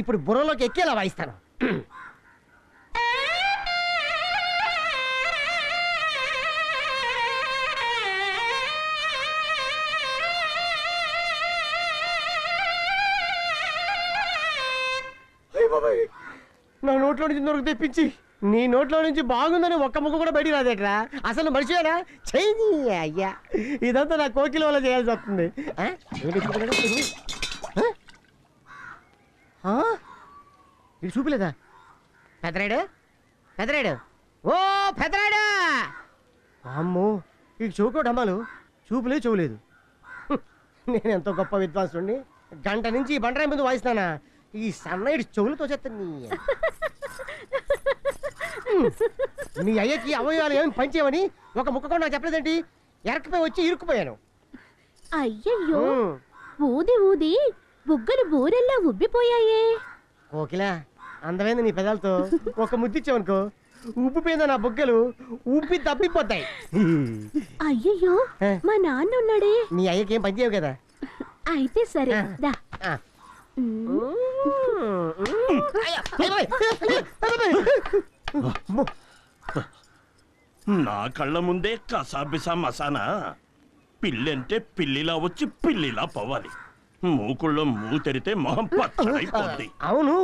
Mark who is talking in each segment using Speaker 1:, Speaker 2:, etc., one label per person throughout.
Speaker 1: ఇప్పుడు బుర్రలోకి ఎక్కేలా వాయిస్తాను. నా నోట్లో నుంచి నొరకు తెప్పించి నీ నోట్లో నుంచి బాగుందని ఒక్క ముక్క కూడా బయటికి రాదేట్రా. అసలు మనిషివేనా? చెయ్యి అయ్యా, ఇదంతా నా కోకిల వల్ల చేయాల్సి వస్తుంది. ఇది చూపులేదా? పెదరాడు పెదరాడు, ఓ పెదరాడు! అమ్మో, ఈ చూకోడు అమ్మాలు చూపులే చూలేదు. నేను ఎంతో గొప్ప విద్వాంసుడిని, గంట నుంచి ఈ బండరాయి ముందు వాయిస్తానా? ఈ సన్నైడ్ చెవులతో చెప్తాను. నీ అయ్యకి అవయవాలు ఏమి పంచేవని ఒక ముక్క కూడా నాకు చెప్పలేదేంటి? ఎరకపోయి వచ్చి ఇరుక్కుపోయాను.
Speaker 2: అయ్యయ్యో, ఊది ఊది బుగ్గలు బూరెల్లా ఉబ్బిపోయాయే.
Speaker 1: కోకిలా, అందమైంది నీ పెదాలతో ఒక ముద్దిచ్చావనుకో, ఉబ్బిపోయిందో నా బుగ్గలు ఉబ్బి తప్పిపోతాయి.
Speaker 2: అయ్యయ్యో, మా నాన్న ఉన్నాడే.
Speaker 1: నీ అయ్యకి ఏం పనిచేయవు కదా?
Speaker 2: అయితే సరే దా.
Speaker 3: నా కళ్ళ ముందే కసాబిసా మసానా. పిల్లంటే పిల్లిలా వచ్చి పిల్లిలా పోవాలి. మూకుళ్ళో మూ తెరితే మొహం పచ్చడైపోద్ది.
Speaker 1: అవును,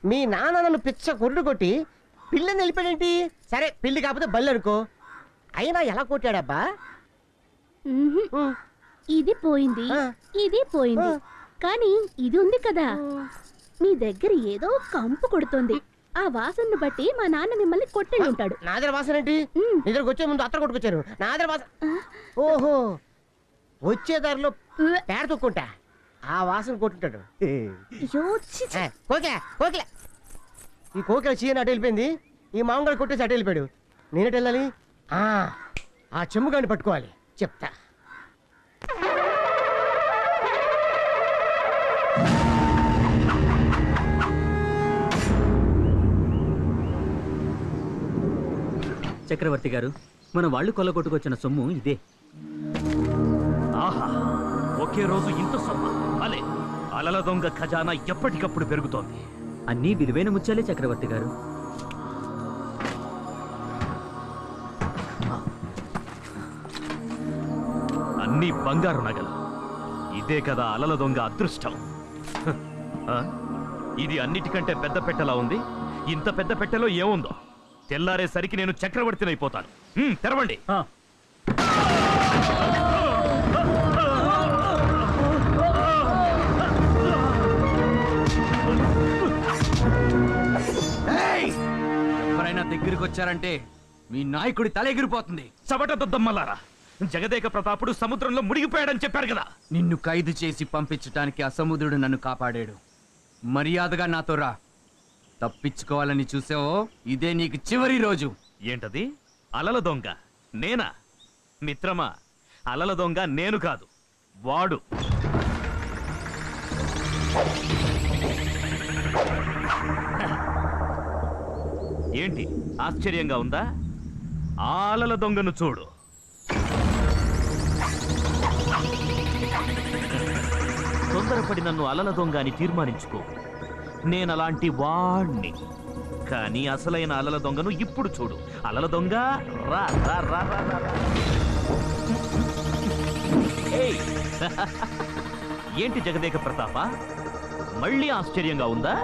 Speaker 1: మీ నాన్న నన్ను పిచ్చ కొర్రు కొట్టి పిల్లని వెళ్ళిపోయాడేంటి? సరే, పిల్లి కాకపోతే బల్లి అనుకో. అయినా ఎలా కొట్టాడబ్బా?
Speaker 2: ఇది పోయింది, ఇది పోయింది, కానీ ఇది ఉంది కదా. మీ దగ్గర ఏదో కంపు కొడుతుంది. ఆ వాసనను బట్టి మా నాన్న మిమ్మల్ని కొట్టి ఉంటాడు.
Speaker 1: నా దగ్గర వాసన ఏంటి? నీ దగ్గరకు వచ్చే ముందు అత్తరు కొట్టుకొచ్చారు. నా దగ్గర వాసన, ఓహో, వచ్చే దారిలో పేడ తొక్కుంటా, ఆ వాసన కొట్టుంటాడు. కోకిల కోకిల, ఈ కోకిల చీయని అటు వెళ్ళిపోయింది, ఈ మామగారు కొట్టేసి అటు వెళ్ళిపోయాడు. నేనటు వెళ్ళాలి? ఆ చెమ్ముగాని పట్టుకోవాలి, చెప్తా.
Speaker 4: చక్రవర్తి గారు, మన వాళ్ళు కొల్లగొట్టుకొచ్చిన సొమ్ము ఇదే.
Speaker 5: ఆహా, ఒకే రోజు ఇంత సొమ్మ! అలే, అలల దొంగ ఖజానా ఎప్పటికప్పుడు పెరుగుతోంది.
Speaker 4: అన్నీ విలువైన ముత్యాలే చక్రవర్తి గారు.
Speaker 5: అన్నీ బంగారు నగలు. ఇదే కదా అలల దొంగ అదృష్టం. ఇది అన్నిటికంటే పెద్ద పెట్టెలా ఉంది. ఇంత పెద్ద పెట్టెలో ఏముందో తెల్లారేసరికి నేను చక్రవర్తినైపోతాను. తెరవండి.
Speaker 6: ఎవరైనా దగ్గరికి వచ్చారంటే మీ నాయకుడి తల ఎగిరిపోతుంది.
Speaker 5: చవట దద్దమ్మలారా, జగదేక ప్రతాపుడు సముద్రంలో మునిగిపోయాడని చెప్పారు కదా.
Speaker 6: నిన్ను ఖైదు చేసి పంపించటానికి ఆ సముద్రుడు నన్ను కాపాడాడు. మర్యాదగా నాతో రా. తప్పించుకోవాలని చూసావో, ఇదే నీకు చివరి రోజు.
Speaker 5: ఏంటది? అలల దొంగ నేనా? మిత్రమా, అలల దొంగ నేను కాదు, వాడు. ఏంటి ఆశ్చర్యంగా ఉందా? ఆ అలల దొంగను చూడు. తొందరపడి నన్ను అలల దొంగ అని తీర్మానించుకో. నేనలాంటి వాణ్ణి. కానీ అసలైన అలల దొంగను ఇప్పుడు చూడు. అలల దొంగ రా రా రా రా రా. ఏంటి జగదేక ప్రతాప, మళ్ళీ ఆశ్చర్యంగా ఉందా?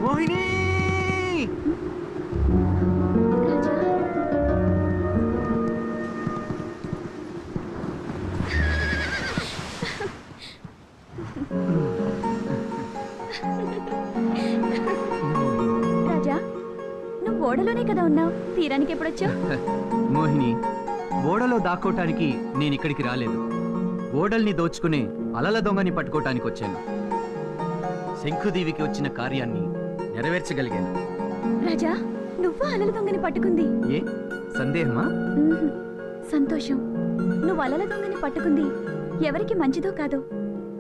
Speaker 6: మోహిని
Speaker 2: రాజా నువ్వు ఓడలోనే కదా ఉన్నావు, తీరానికి ఎప్పుడొచ్చావు?
Speaker 6: మోహిని, ఓడలో దాక్కోటానికి నేను ఇక్కడికి రాలేదు. ఓడల్ని దోచుకునే అలల దొంగని పట్టుకోటానికి వచ్చాను. శంఖుదేవికి వచ్చిన కార్యాన్ని నెరవేర్చగలిగాను.
Speaker 2: రాజా నువ్వు అలల దొంగని పట్టుకుంది?
Speaker 6: ఏ సందేహమా?
Speaker 2: మ్మ్. సంతోషం. నువ్వు అలల దొంగని పట్టుకుంది ఎవరికి మంచిదో కాదో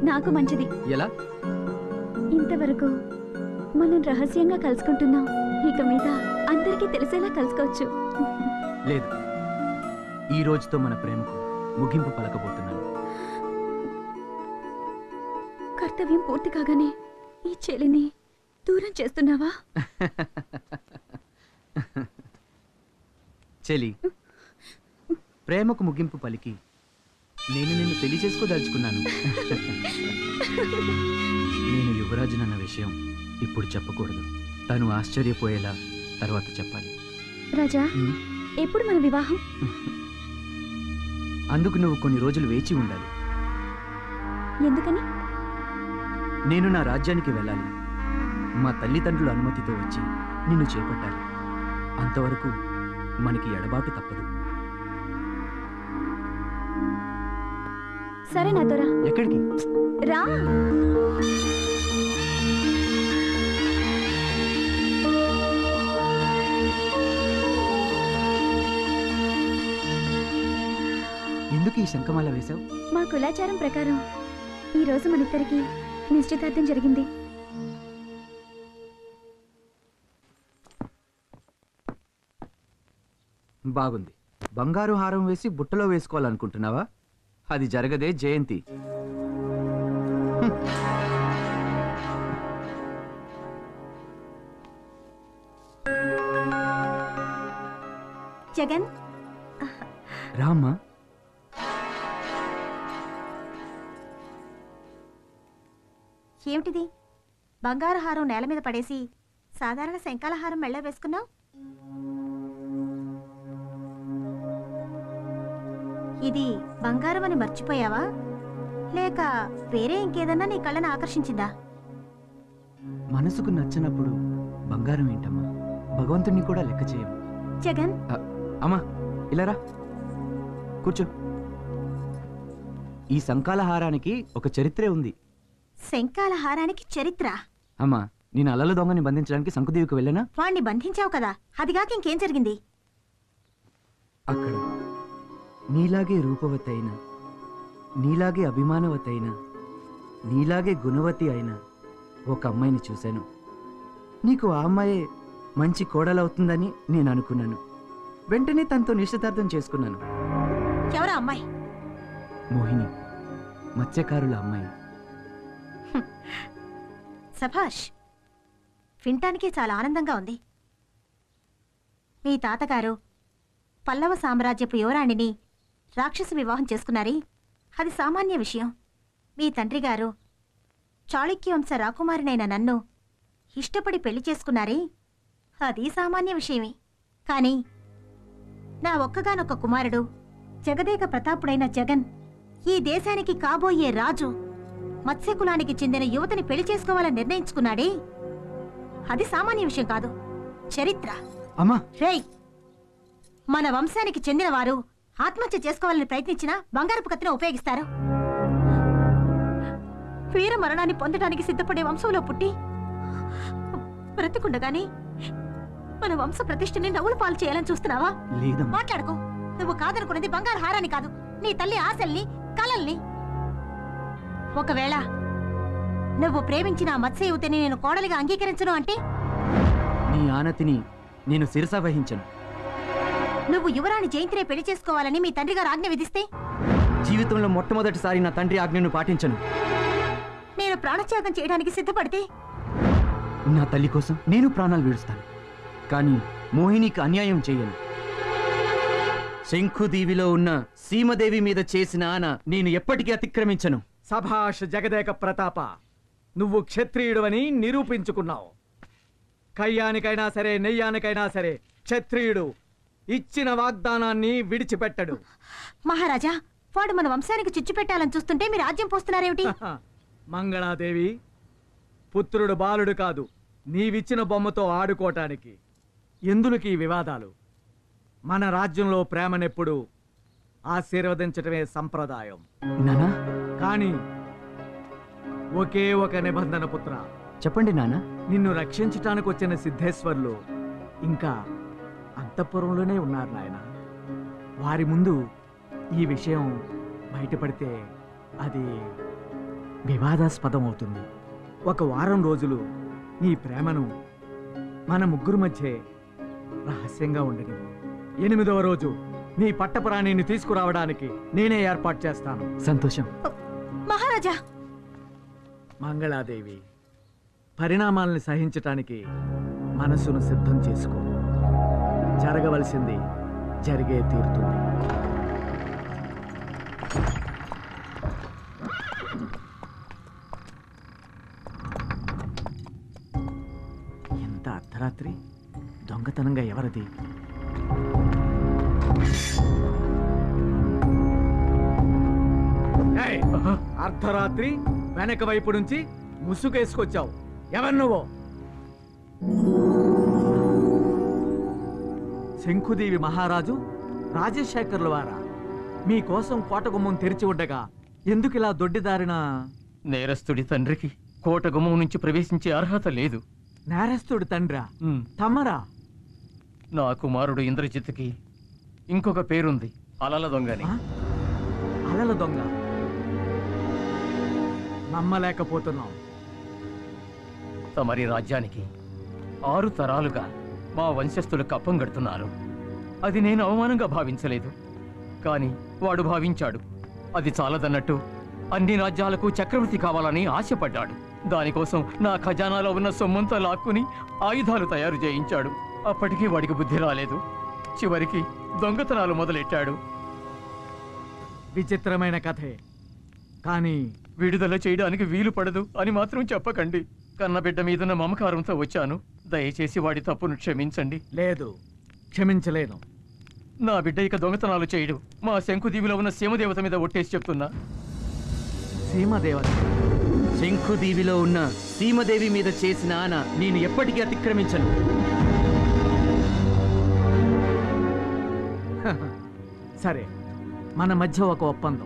Speaker 2: నాకు మంచిది.
Speaker 6: ఎలా?
Speaker 2: ఇంతవరకు మనం రహస్యంగా కలుసుకుంటున్నాం, ఇక మీద అందరికీ తెలిసేలా కలుసుకోవచ్చు.
Speaker 6: లేదు, ఈ రోజుతో మన ప్రేమకు ముగింపు పలకబోతున్నాను.
Speaker 2: కర్తవ్యం పూర్తి కాగానే ఈ చెలిని దూరం చేస్తున్నావా?
Speaker 6: చెలి, ప్రేమకు ముగింపు పలికి నేను నిన్ను పెళ్లి చేసుకోదలుచుకున్నాను. నేను యువరాజునన్న విషయం ఇప్పుడు చెప్పకూడదు. తను ఆశ్చర్యపోయేలా తర్వాత చెప్పాలి.
Speaker 2: రాజా ఎప్పుడు మన వివాహం?
Speaker 6: అందుకు నువ్వు కొన్ని రోజులు వేచి ఉండాలి.
Speaker 2: ఎందుకని?
Speaker 6: నేను నా రాజ్యానికి వెళ్ళాలి. మా తల్లిదండ్రుల అనుమతితో వచ్చి నిన్ను చేపట్టాలి. అంతవరకు మనకి ఎడబాటు తప్పదు.
Speaker 2: సరే నాతో రా.
Speaker 6: ఎక్కడికి?
Speaker 2: రా.
Speaker 6: ఎందుకు ఈ శంఖమాల వేశావు?
Speaker 2: మా కులాచారం ప్రకారం ఈ రోజు మనిద్దరికి నిశ్చితార్థం జరిగింది.
Speaker 6: బాగుంది. బంగారు హారం వేసి బుట్టలో వేసుకోవాలనుకుంటున్నావా? అది జరగదే జయంతి.
Speaker 2: జగన్
Speaker 6: రామ్మా.
Speaker 7: ఏమిటిది? బంగారు హారం నేల మీద పడేసి సాధారణ శంఖాల హారం మెళ్ళ వేసుకున్నావు. ఇది బంగారం అని మర్చిపోయావా, లేక వేరే ఇంకేదన్నా నీ కళ్ళని ఆకర్షించిందా?
Speaker 6: మనసుకు నచ్చినప్పుడు బంగారం ఏంటమ్మా, భగవంతుణ్ణి కూడా లెక్క చేయం.
Speaker 7: జగన్,
Speaker 6: అమ్మా ఇలా రా, కూర్చో. ఈ శంఖాల హారానికి ఒక చరిత్రే ఉంది.
Speaker 7: శంఖాల హారానికి చరిత్ర?
Speaker 6: అమ్మా, నేను అలల దొంగని బంధించడానికి శంకుదేవికి వెళ్ళానా?
Speaker 7: వాణ్ణి బంధించావు కదా, అదిగాక ఇంకేం జరిగింది?
Speaker 6: అక్కడ నీలాగే రూపవతి అయిన, నీలాగే అభిమానవతి అయిన, నీలాగే గుణవతి అయిన ఒక అమ్మాయిని చూశాను. నీకు ఆ అమ్మాయే మంచి కోడలవుతుందని నేను అనుకున్నాను. వెంటనే తనతో నిశ్చితార్థం చేసుకున్నాను.
Speaker 7: ఎవరా అమ్మాయి?
Speaker 6: మోహిని, మత్స్యకారుల అమ్మాయి.
Speaker 7: సభాష్, వినటానికి చాలా ఆనందంగా ఉంది. మీ తాతగారు పల్లవ సామ్రాజ్యపు యువరాణిని రాక్షస వివాహం చేసుకున్నారే, అది సామాన్య విషయం. మీ తండ్రి గారు చాళుక్య వంశ రాకుమారినైన నన్ను ఇష్టపడి పెళ్లి చేసుకున్నారే, అది సామాన్య విషయమే. కాని నా ఒక్కగానొక్క కుమారుడు జగదేక ప్రతాపుడైన జగన్ ఈ దేశానికి కాబోయే రాజు మత్స్యకులానికి చెందిన యువతిని పెళ్లి చేసుకోవాలని నిర్ణయించుకున్నాడే, అది సామాన్య విషయం కాదు, చరిత్ర.
Speaker 6: అమ్మా,
Speaker 7: రేయ్, మన వంశానికి చెందిన వారు ఆత్మహత్య చేసుకోవాలని ప్రయత్నించిన బంగారపు కత్తిని ఉపయోగిస్తారు. వీర మరణాన్ని పొందడానికి సిద్ధపడే వంశంలో పుట్టి బ్రతికుండగానే మన వంశ ప్రతిష్టని నవ్వుల పాలు చేయాలని చూస్తున్నావా?
Speaker 6: లేదమ్మా.
Speaker 7: మాట్లాడుకో. నువ్వు కాదనుకున్నది బంగారు హారాన్ని కాదు, నీ తల్లి ఆశల్ని, కలల్ని. ఒకవేళ నువ్వు ప్రేమించిన ఆ మత్స్య యువతిని నేను కోడలిగా అంగీకరించను అంటే
Speaker 6: నీ ఆనతిని నేను శిరస వహించను.
Speaker 7: నువ్వు యువరాణి జయంతినే పెళ్లి చేసుకోవాలని మీ తండ్రి గారు ఆజ్ఞ విధిస్తే
Speaker 6: జీవితంలో మొట్టమొదటిసారి నా తండ్రి ఆజ్ఞను పాటించను.
Speaker 7: నేను ప్రాణత్యాగం చేయడానికి సిద్ధపడితే
Speaker 6: నా తల్లి కోసం నేను ప్రాణాలు విడుస్తాను, కానీ మోహినికి అన్యాయం చేయను. శంఖుదీవిలో ఉన్న సీమదేవి మీద చేసిన ఆన నేను ఎప్పటికీ అతిక్రమించను.
Speaker 8: సభాష్ జగదేక ప్రతాప, నువ్వు క్షత్రియుడువని నిరూపించుకున్నావు. కయ్యానికైనా సరే, నెయ్యానికైనా సరే క్షత్రియుడు ఇచ్చిన వాగ్దానాన్ని విడిచిపెట్టడు.
Speaker 7: మహారాజా, వాడు మన వంశానికి చిచ్చు పెట్టాలని చూస్తుంటే మీరు రాజ్యం పోస్తున్నారేమిటి?
Speaker 8: మంగళాదేవి, పుత్రుడు బాలుడు కాదు, నీవిచ్చిన బొమ్మతో ఆడుకోటానికి. ఎందులకి ఈ వివాదాలు? మన రాజ్యంలో ప్రేమనెప్పుడు ఆశీర్వదించటమే సంప్రదాయం.
Speaker 6: నానా,
Speaker 8: కానీ ఒకే ఒక నిబంధన పుత్ర.
Speaker 6: చెప్పండి నానా.
Speaker 8: నిన్ను రక్షించటానికి వచ్చిన సిద్ధేశ్వర్లు ఇంకా అంతఃపురంలోనే ఉన్నారు నాయన. వారి ముందు ఈ విషయం బయటపడితే అది వివాదాస్పదం అవుతుంది. ఒక వారం రోజులు నీ ప్రేమను మన ముగ్గురు మధ్య రహస్యంగా ఉండని. 8వ రోజు నీ పట్టపురాణిని తీసుకురావడానికి నేనే ఏర్పాటు చేస్తాను.
Speaker 6: సంతోషం.
Speaker 7: మహారాజా,
Speaker 8: మంగళాదేవి, పరిణామాలను సహించటానికి మనసును సిద్ధం చేసుకో. జరగవలసింది జరిగే తీరుతుంది. ఎంత అర్ధరాత్రి! దొంగతనంగా ఎవరిది? ఏయ్, అర్ధరాత్రి వెనక వైపు నుంచి ముసుగేసుకొచ్చావు. ఎవరు నువ్వు? శంఖుదేవి మహారాజు రాజశేఖర్ల వారా? మీకోసం కోటగుమ్మం తెరిచి ఉండగా ఎందుకిలా దొడ్డిదారిన?
Speaker 9: నేరస్తుడి తండ్రికి కోట గుమ్మం నుంచి ప్రవేశించే అర్హత లేదు.
Speaker 8: నేరస్తుడి తండ్రా? తమ్మరా?
Speaker 9: నా కుమారుడు ఇంద్రజిత్తుకి ఇంకొక పేరుంది, అలల దొంగని.
Speaker 8: ఆ? అలల దొంగ? నమ్మలేకపోతున్నాం.
Speaker 9: తమరి రాజ్యానికి 6 తరాలుగా మా వంశస్థులు కప్పం గడుతున్నారు. అది నేను అవమానంగా భావించలేదు, కానీ వాడు భావించాడు. అది చాలదన్నట్టు అన్ని రాజ్యాలకు చక్రవర్తి కావాలని ఆశపడ్డాడు. దానికోసం నా ఖజానాలో ఉన్న సొమ్మంతా లాక్కుని ఆయుధాలు తయారు చేయించాడు. అప్పటికీ వాడికి బుద్ధి రాలేదు. చివరికి దొంగతనాలు మొదలెట్టాడు.
Speaker 8: విచిత్రమైన కథే, కానీ
Speaker 9: విడుదల చేయడానికి వీలు పడదు అని మాత్రం చెప్పకండి. కన్నబిడ్డ మీదున్న మమకారంతో వచ్చాను. దయచేసి వాడి తప్పును క్షమించండి.
Speaker 8: లేదు, క్షమించలేను.
Speaker 9: నా బిడ్డ ఇక దొంగతనాలు చేయడు. మా శంకుదీవిలో ఉన్న సీమదేవత మీద ఒట్టేసి చెప్తున్నా.
Speaker 8: సీమదేవత?
Speaker 6: శంఖుదీవిలో ఉన్న సీమదేవి మీద చేసిన ఆన నేను ఎప్పటికీ అతిక్రమించను.
Speaker 8: సరే, మన మధ్య ఒక ఒప్పందం.